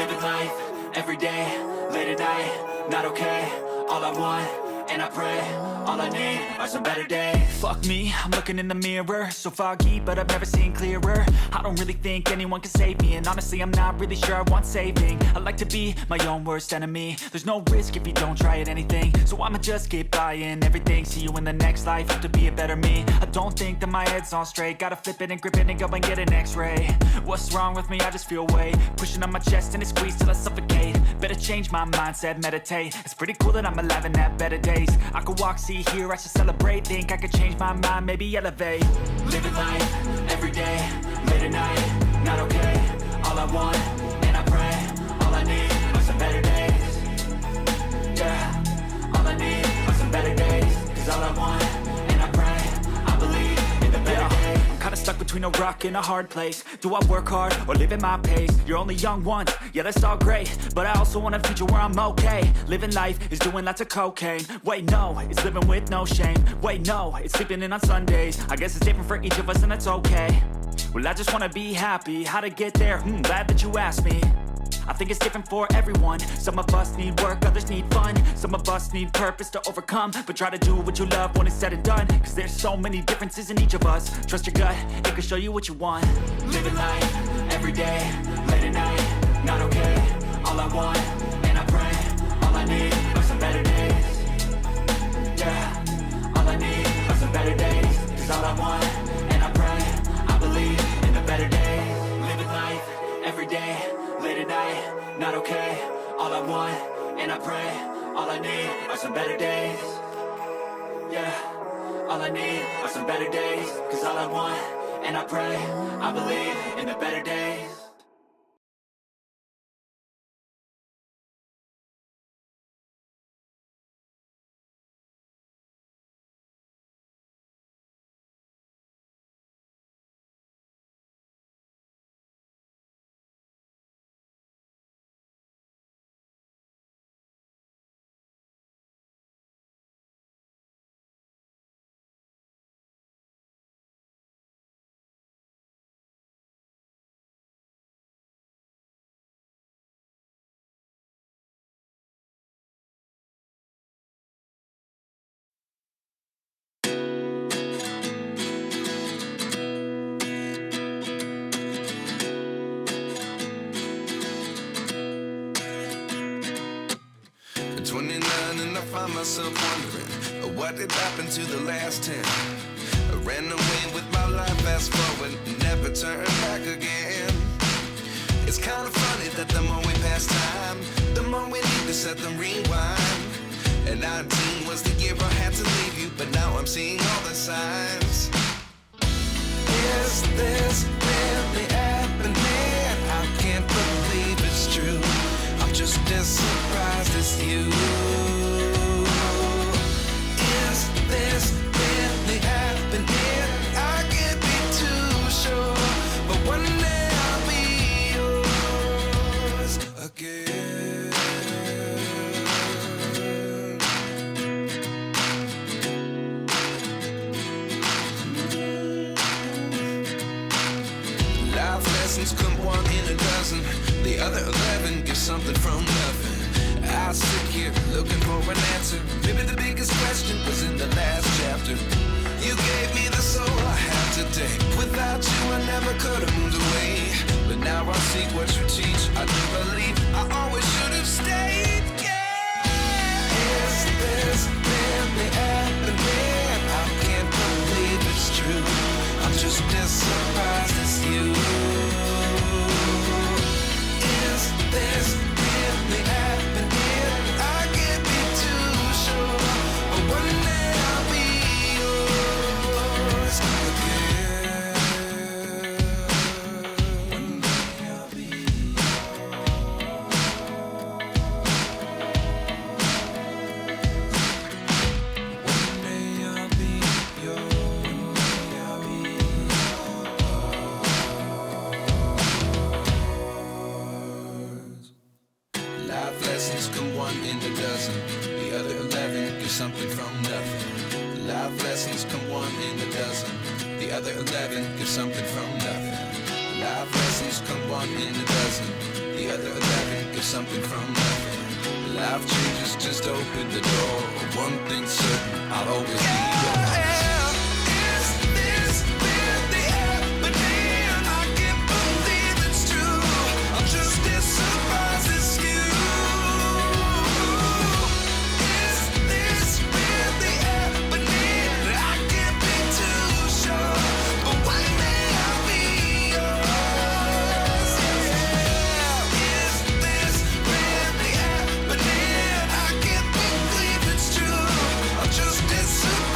Living life, everyday, late at night, not okay. All I want, and I pray, all I need are some better days. Fuck me, I'm looking in the mirror, so foggy, but I've never seen clearer. I don't really think anyone can save me, and honestly I'm not really sure I want saving. I like to be my own worst enemy. There's no risk if you don't try at anything, so I'ma just keep buying everything. See you in the next life, have to be a better me. I don't think that my head's on straight, gotta flip it and grip it and go and get an x-ray. What's wrong with me? I just feel weight pushing on my chest and it squeezes till I suffocate. Better change my mindset, meditate. It's pretty cool that I'm alive and have better days. I could walk, see, hear, I should celebrate. Think I could change my mind, maybe elevate. Living life, everyday, late at night, not okay. All I want, and I pray, all I need are some better days. Yeah, all I need are some better days. Cause all I want, and I pray, I believe in the better days. I'm kinda stuck between a rock and a hard place. Do I work hard or live at my pace? You're only young once, yeah that's all great, but I also want a future where I'm okay. Living life is doing lots of cocaine. Wait no, it's living with no shame. Wait no, it's sleeping in on Sundays. I guess it's different for each of us and that's okay. Well I just wanna be happy, how to get there? Glad that you asked me. I think it's different for everyone. Some of us need work, others need fun. Some of us need purpose to overcome. But try to do what you love when it's said and done. Cause there's so many differences in each of us. Trust your gut, it can show you what you want. Living life, everyday, late at night, not okay. All I want, and I pray, all I need are some better days. Yeah, all I need are some better days. Cause all I want, and I pray, I believe in the better days. Living life, everyday, late at night, not okay. All I want, and I pray, all I need are some better days. Yeah, all I need are some better days. Cause all I want, and I pray, I believe in the better days. And I find myself wondering, what did happen to the last 10? I ran away with my life, fast forward, never turn back again. It's kind of funny that the more we pass time, the more we need to set the rewind. And 19 was the year I had to leave you, but now I'm seeing all the signs. Is this really happening? I can't believe it's true. I'm just as surprised as you. Is this really happening? I can't be too sure, but one day I'll be yours again. Life lessons come one in a dozen. The other 11 give something from nothing. I sit here looking for an answer. Maybe the biggest question was in the last chapter. You gave me the soul I have today. Without you I never could have moved away. But now I see what you teach. I do believe I always should have stayed. Yeah. Is this really happening? I can't believe it's true. I'm just as surprised as you. Is this really happening? I can't be too sure, but one day I'll be yours again. One day I'll be yours. One day I'll be yours. One day I'll be yours. Life lessons come one in a dozen. The other 11 give something from nothing. Life lessons come one in a dozen. The other 11 give something from nothing. Life lessons come one in a dozen. The other 11 give something from nothing. Life changes, just open the door. One thing's certain, I'll always be yours. Is this really happening? I can't believe it's true. I'm just as surprised as you. Is this really happening? I can't be too sure, but one day I'll be yours. Is this really happening? I can't believe it's true. I'm just as surprised.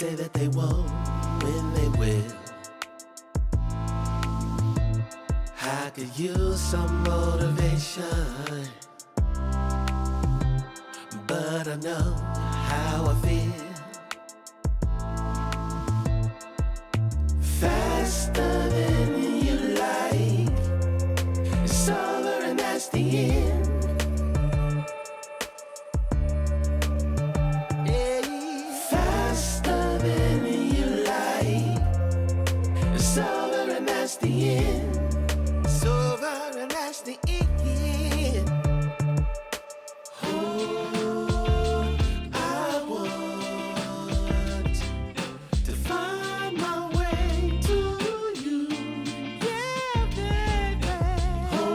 say that they won't when they will. I could use some motivation, but I know how I feel. Faster than you like, it's over and that's the end. Faster than you like, it's over and that's the end. It's over and that's the end. Oh, I want to find my way to you, yeah, baby. Oh,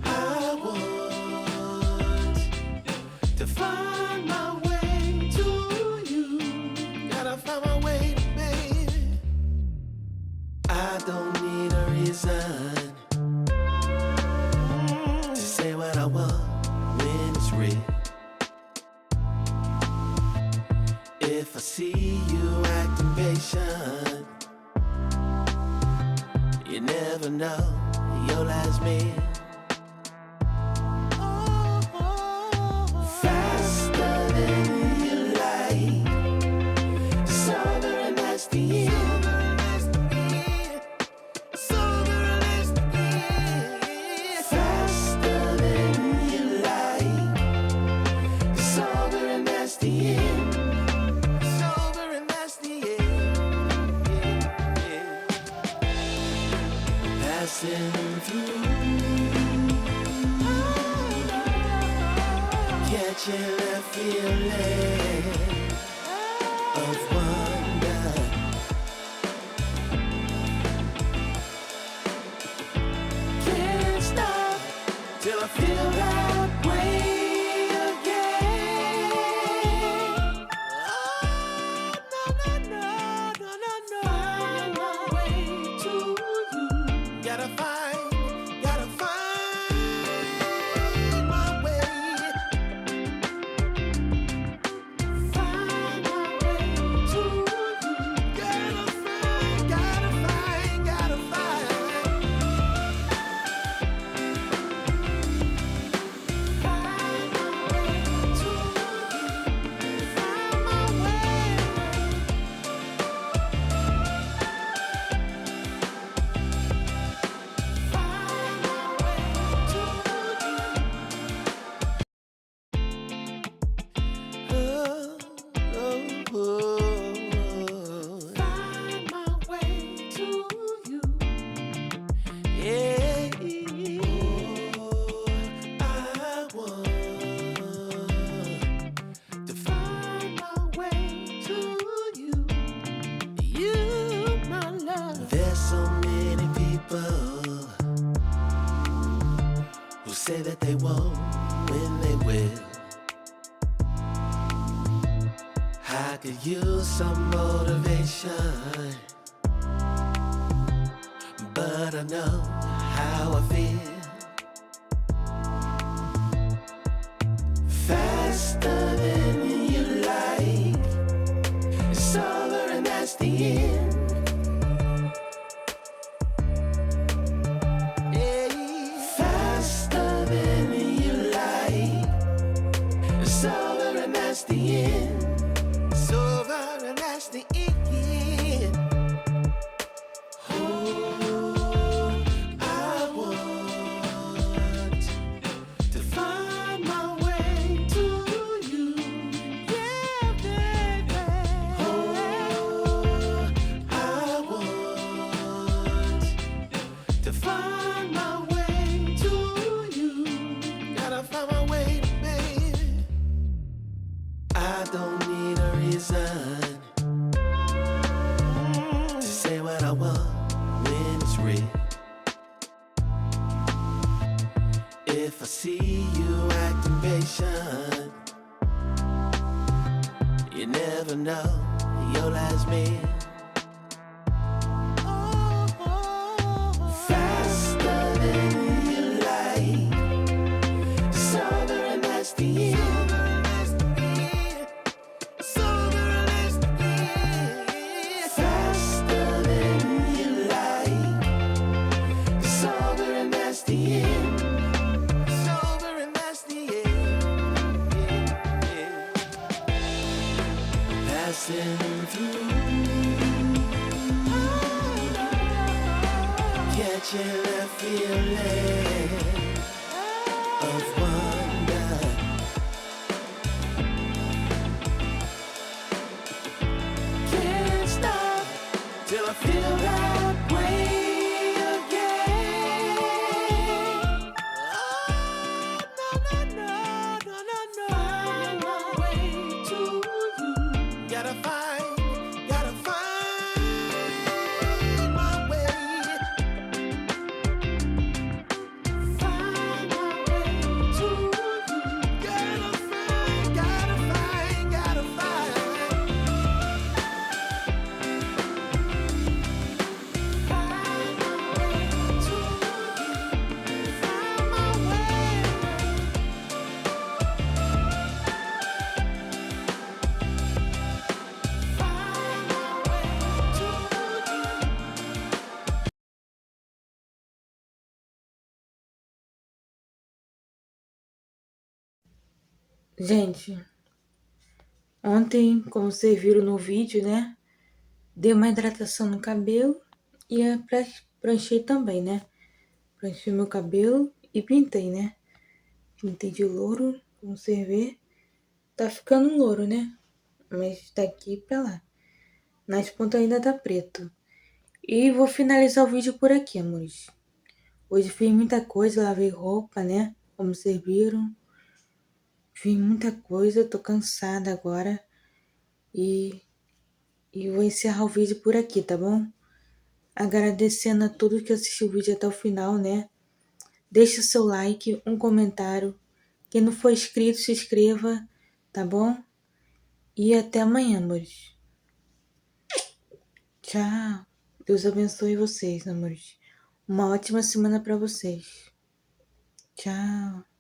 I want to find my way to you. Gotta find my way, baby. I don't need a reason to say what I want when it's real. If I see you acting patient, you never know your last meal. Faster than you like, it's over and that's the end. Faster than you like, it's over and that's the end. It's over and that's the end. Passing through, catching a feeling of wonder. Can't stop till I feel that way again. Oh, no. Find my way to you. Gotta find my way. Find my way to you. Gotta find. Find my way to you. Yeah. Oh, I want to find my way to you. You, my love. There's so many people who say that they won't when they will. I could use some motivation, but I know how I feel. Faster than you like, it's over and that's the end. Faster than you like, it's over and that's the end. It's over and that's the end. Oh, I want to find my way to you, yeah, baby. Oh, I want to find my way to you. Gotta find my way, baby. I don't need a reason to say what I want when it's real. If I see you acting patient, you never know your last meal. Faster than you like, it's over and that's the end. It's over and Find my way to you. Gotta find my way. Find my way to you. Gotta find. Find my way to you. Find my way. Find my way to you. Gente, ontem, como vocês viram no vídeo, né? Dei uma hidratação no cabelo e pranchei também, né? Pranchei meu cabelo e pintei, né? Pintei de louro, como vocês vê. Tá ficando louro, né? Mas daqui pra lá. Nas pontas ainda tá preto. E vou finalizar o vídeo por aqui, amores. Hoje fiz muita coisa, lavei roupa, né? Como vocês viram. Fiz muita coisa, tô cansada agora. E vou encerrar o vídeo por aqui, tá bom? Agradecendo a todos que assistiu o vídeo até o final, né? Deixa o seu like, um comentário. Quem não for inscrito, se inscreva, tá bom? E até amanhã, amores. Tchau. Deus abençoe vocês, amores. Uma ótima semana pra vocês. Tchau.